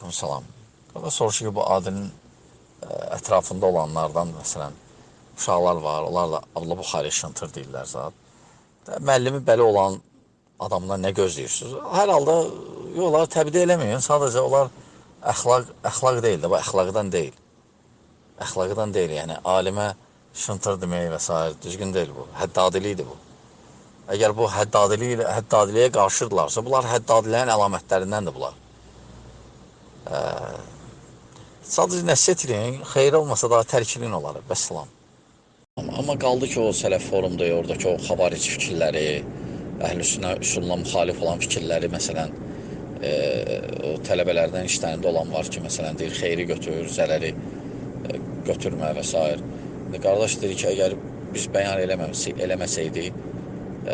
Salam. Burada soruşur ki bu adinin ətrafında olanlardan məsələn uşaqlar var, onlar da Allah Buxari şıntır deyirlər zat. Müəllimi belə olan adamdan nə gözləyirsiniz? Hər halda yoxlar təbdi eləməyin. Sadəcə onlar əxlaq deyil də, bu əxlaqdan deyil. Əxlaqdan deyil, yəni alimə şıntır demək və s. düzgün deyil bu. Həddadilikdir bu. Əgər bu həddadiliyə qarşıdırlarsa, bunlar həddadilərin əlamətlərindəndir bunlar. Sadəcə nəsiyyət edin, xeyir olmasa da tərkilin olar, vəssalam. Amma qaldı ki, o sələf forumda, oradakı o xavaric fikirləri, əhl-i üsuluna müxalif olan fikirləri, məsələn, o tələbələrdən işlərində olan var ki, məsələn, deyir, xeyri götür, zərəri götürmə və s. Qardaş deyir ki, əgər biz bəyan eləməsəydik,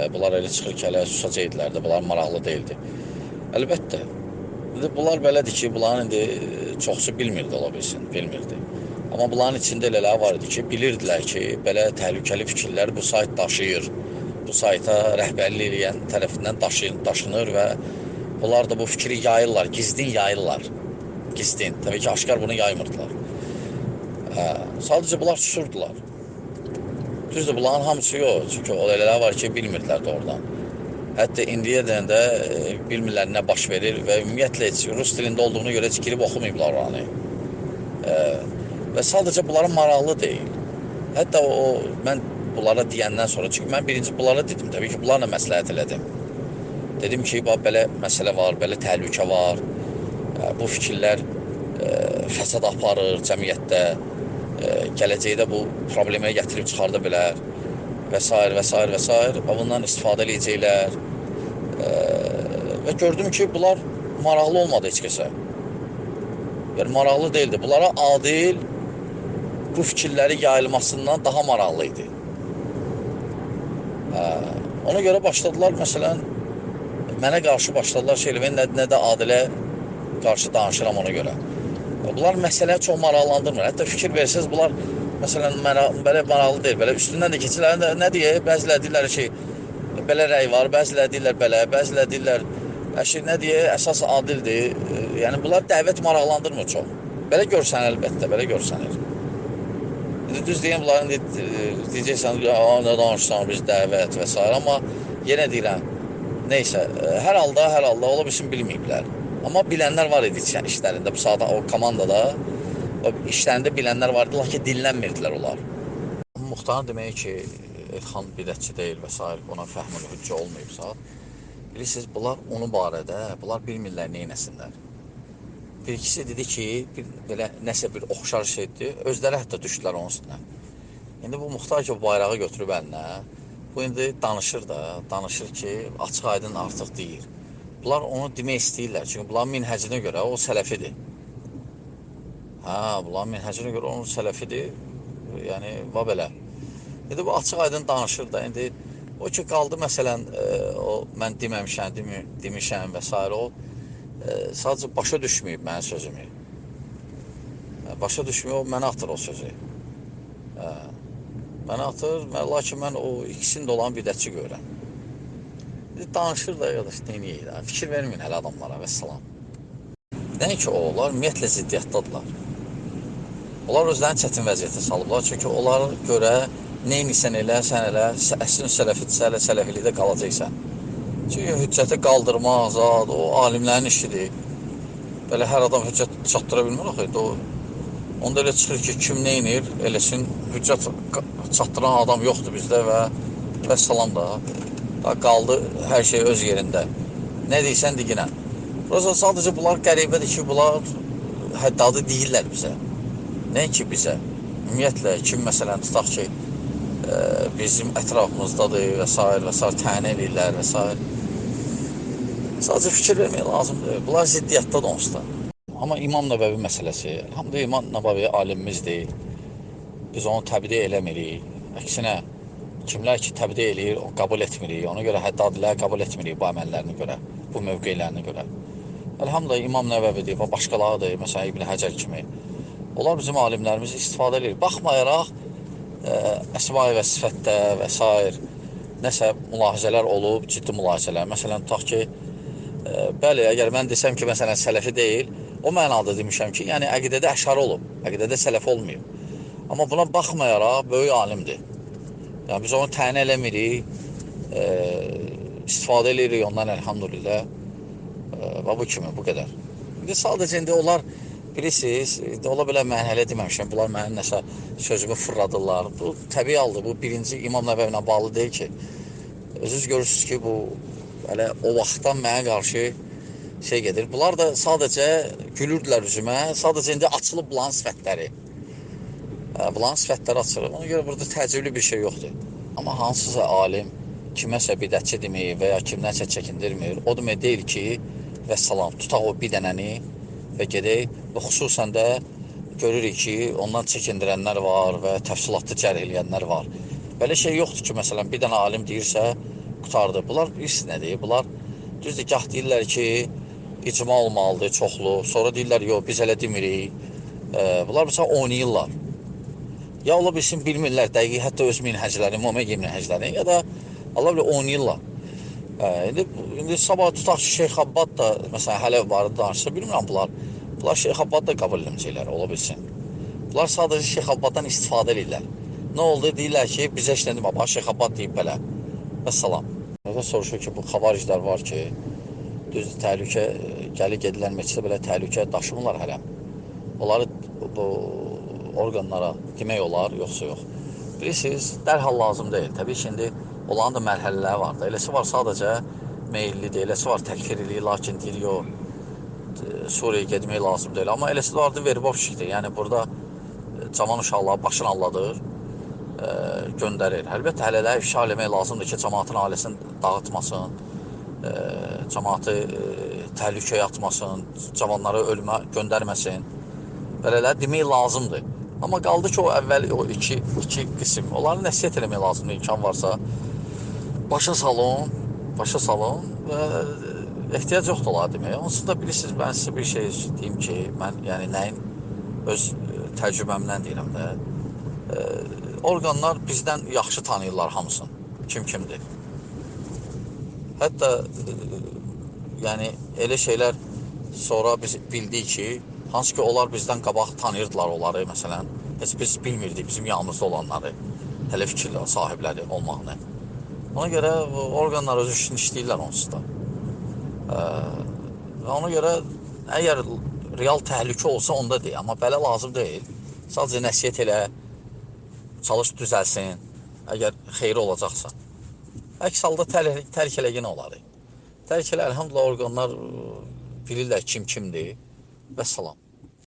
bunlar elə çıxır ki, hələ susacaqdılar da, bunlar maraqlı deyildi. Əlbəttə, bunlar belədir ki, bunların indi çoxsu bilmirdi, ola bilsin, bilmirdi. Amma bunların içində elələr var idi ki, bilirdilər ki, belə təhlükəli fikirlər bu sayt daşıyır, bu sayta rəhbərlik edən tərəfindən daşınır və bunlar da bu fikri yayırlar, gizlin yayırlar. Gizlin, təbii ki, aşkar bunu yaymırdılar. Sadəcə bunlar susurdular. Düzdür, bunların hamısı yox, çünki o elələr var ki, bilmirdilər doğrudan. Hətta indiyə də bilmirlər nə baş verir və ümumiyyətlə rus dilində olduğunu görə heç girib oxumayıblar oranı. Və sadəcə bunlara maraqlı deyil. Hətta mən bunlara deyəndən sonra, çünki mən birinci bunlara dedim, təbii ki, bunlarla məsləhət elədim. Dedim ki, belə məsələ var, belə təhlükə var, bu fikirlər fəsad aparır cəmiyyətdə, gələcəkdə bu problemə gətirib çıxarda bilər və s. və s. və s. və bundan istifadə edəcəklər. Və gördüm ki, bunlar maraqlı olmadı heç kəsə. Yəni, maraqlı deyildi. Bunlara adil bu fikirləri yayılmasından daha maraqlı idi. Ona görə başladılar, məsələn, mənə qarşı başladılar şeylə, nə də adilə qarşı danışıram ona görə. Bunlar məsələyə çox maraqlandırmır. Hətta fikir versəz, bunlar, məsələn, belə maraqlı deyil. Belə üstündən də keçirlər, nə deyək, bəzilər deyirlər ki, belə rəy var, bəzilər deyirlər belə, bəzilər deyirlər, nə deyək, əsas adildir. Yəni, bunlar dəvət maraqlandırmır çox. Belə görsənir, əlbəttə, belə görsənir. Düz deyəm, bunların deyəcəksən, nə danışsan, biz dəvət və s. Amma yenə deyirəm, neysə, hər halda, ola bilsin bilməyiblər. Amma bilənlər var idi işlərində, bu saat o komandada işlərində bilənlər var idi, lakin dinlənmirdilər onlar. Muxtarın demək ki, Elxan bidətçi deyil və s. ona fəhmül hüccə olmayıbsa, bilirsiniz, bunlar onun barədə, bunlar bilmirlər neynəsinlər. Bir ikisi dedi ki, belə nəsə bir oxşar şeydir, özləri hətta düşdülər onun üstünə. İndi bu Muxtar ki, bayrağı götürüb əlinə, bu indi danışır ki, açıq aydın artıq deyir. Bunlar onu demək istəyirlər, çünki bunların minhəcinə görə o sələfidir. Bunların minhəcinə görə onun sələfidir, yəni, va belə. İndi bu açıq aydın danışır da, indi o ki, qaldı, məsələn, mən demişəm və s. o, sadəcə başa düşməyib mənim sözümü. Başa düşməyib, o mənə atır o sözü. Mənə atır, lakin mən o ikisində olan bidətçi görürəm. Danışır da, yadaş, neyini da, fikir verməyin hələ adamlara, vəssalam. Nəinki o, onlar ümumiyyətlə ziddiyyətdadırlar. Onlar özlərini çətin vəziyyətə salıblar, çünki onlara görə neynisən elə, sən elə, əslin sələfidirsə, elə sələfilikdə qalacaqsən. Çünki hüccəti qaldırmaq, zad, o alimlərin işidir. Belə hər adam hüccət çatdıra bilmir, onda elə çıxır ki, kim neynir, eləsin, hüccət çatdıran adam yoxdur bizdə və vəssalam da. Qaldı hər şey öz yerində. Nə deyirsən, deyinən. Burası sadəcə bunlar qəribədir ki, bunlar həddadı deyirlər bizə. Nəinki bizə. Ümumiyyətlə, kim məsələn tutaq ki, bizim ətrafımızdadır və s. tənə edirlər və s. Sadəcə fikir vermək lazımdır. Bunlar ziddiyyətdadır onsuz da. Amma İmam Nəbəvi məsələsi, hamda İmam Nəbəvi alimimizdir. Biz onu təbdi eləmirik. Əksinə, kimlər ki, təbdi eləyir, o qəbul etmirik. Ona görə həddadilər qəbul etmirik bu əməllərinə görə, bu mövqeylərinə görə. Əlhamdülillah, İmam Nəbəvidir və başqalarıdır, məsələn, İbn Həcər kimi. Onlar bizim alimlərimiz istifadə edir. Baxmayaraq, əsma-i və sifətdə və s. nəsə mülahizələr olub, ciddi mülahizələr. Məsələn, tutaq ki, bəli, əgər mən desəm ki, məsələn, sələfi deyil, O mənada demişəm ki, yəni əqidədə əşari olub, əqidədə sələf olmayıb. Amma buna baxmayaraq böyük alimdir. Yəni biz onu təni eləmirik, istifadə edirik ondan əlhamdülillah. Və bu kimi, bu qədər. İndi sadəcə indi onlar bilirsiniz, ola bilər mən hələ deməmişəm, bunlar mənim nəsə sözümü fırladırlar. Bu təbii haldır, bu birinci İmam Nəvəvi ilə bağlı deyil ki. Özünüz görürsünüz ki, bu hələ o vaxtdan mənə qarşı şey gedir. Bunlar da sadəcə gülürdülər üzümə, sadəcə indi açılıb bulan sifətləri. Bulan sifətləri açılır. Ona görə burada təəccüblü bir şey yoxdur. Amma hansısa alim kiməsə bidətçi demir və ya kimdənsə çəkindirmir. O demək deyil ki, və salam, tutaq o bir dənəni və gedək və xüsusən də görürük ki, ondan çəkindirənlər var və təfsilatlı cərh eləyənlər var. Belə şey yoxdur ki, məsələn, bir dənə alim deyirsə, qutardı. Bunlar bilirsiniz nə deyir? Bunlar düzdür, gah deyirlər ki, icma olmalıdır, çoxlu. Sonra deyirlər, yox, biz elə demirik. Bunlar məsələn oynayırlar. Ya ola bilsin, bilmirlər dəqiq, hətta öz minhəclərini, Muhammed minhəclərini, ya da Allah bilir, oynayırlar. İndi sabah tutaq ki, Şeyx Abbad da, məsələn, hələ barədə danışsa, bilmirəm bunlar Şeyx Abbad da qəbul edilməyəcəklər, ola bilsin. Bunlar sadəcə Şeyx Abbaddan istifadə edirlər. Nə oldu? Deyirlər ki, bizə işləndim, Şeyx Abbad deyib belə. Və salam. Orada soruşur ki, bu xavariclər var ki, düz təhlükə, gəli gedilən meçidə belə təhlükə daşımırlar hələ. Onları bu orqanlara demək olar, yoxsa yox. Bilirsiniz, dərhal lazım deyil. Təbii ki, indi onların da mərhələləri var da. Eləsi var sadəcə meyillidir, eləsi var təkfir eləyir, lakin deyir, yox, Suriyaya getmək lazım deyil. Amma eləsi də vardı veribovşikdir. Yəni, burada cavan uşaqlar başını alladır, göndərir. Əlbəttə, hələ də ifşa eləmək lazımdır ki, cəmaatın ailəsini dağıtmasın, cəmaatı təhlükəyə atmasın, cavanları ölümə göndərməsin. Belələr demək lazımdır. Amma qaldı ki, o əvvəl o iki qism, onları nəsiyyət eləmək lazımdır, imkan varsa. Başa salın və ehtiyac yoxdur olar demək. Onsuz da bilirsiniz, mən sizə bir şey deyim ki, mən yəni nəyin öz təcrübəmdən deyirəm də, orqanlar bizdən yaxşı tanıyırlar hamısını, kimdir. Hətta yəni elə şeylər sonra biz bildik ki, hansı ki onlar bizdən qabaq tanıyırdılar onları, məsələn, heç biz bilmirdik bizim yanımızda olanları, hələ fikirlər sahibləri olmağını. Ona görə orqanlar öz işini işləyirlər onsuz da. Ona görə əgər real təhlükə olsa onda deyil, amma belə lazım deyil. Sadəcə nəsiyyət elə, çalış düzəlsin, əgər xeyri olacaqsa. Əks halda tərk elə yenə olar. Tərk elə, əlhamdülillah orqanlar bilirlər kimdir və salam.